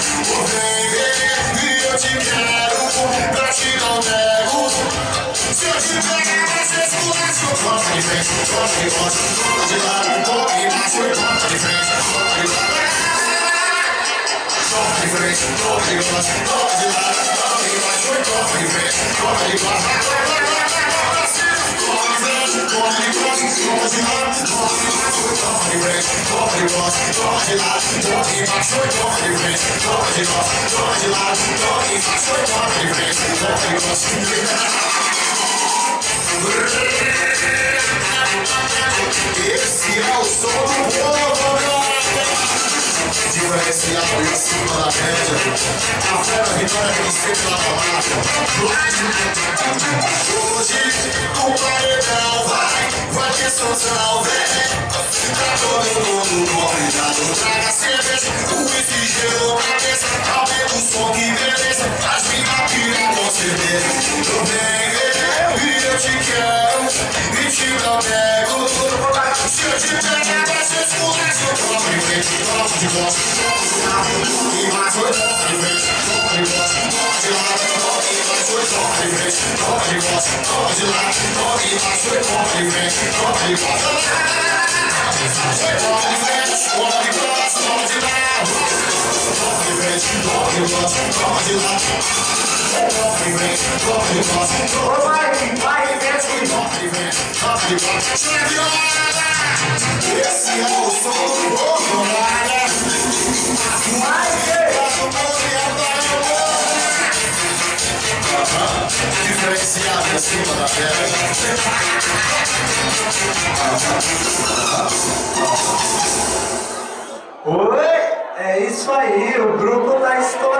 Vem ver e eu te quero, pra te não nego. Se eu te pegar, você esculacha. Toca de frente, toca de costa, toca de lado, toca embaixo, toca de frente, toca de lado. Toca de frente, toca de costa, toca de lado, toca embaixo, toca de frente, toca de costa. Toca de frente, toca de costa, toca de lado, toca embaixo, toca de frente, toca de costa, toca de lado, toca embaixo, toca de frente, toca de costa, toca de lado, toca embaixo, toca de frente, toca de costa. Esse é o som do povo, diferenciado e acima da média. A fera vitória vem sempre na palavra. Hoje o paredão vai ter sanção, vem. Pra todo mundo convidado, traga cerveja, o whisky gelo na mesa, aumenta o som que beleza, as minas piram com cerveja. Eu venho e eu te quero, e te não nego. Se eu te pegar, vai ser esculacho. Toca de frente, toca de costa, toca de lado, embaixo, toca de frente, toca de costa, toca de lado, toca embaixo, toca de frente, toca de costa, toca de lado, toca embaixo, toca de frente, toca de costa. Toca de frente, toca de costa, toca de lado, toca de frente, toca de costa, toca de lado, toca de frente, toca de costa, vai de frente, toca de frente, toca de costa. Chega de hora! Esse é o som do povo, galera. Diferenciado acima da pedra. Oi, é isso aí, o grupo tá estourado.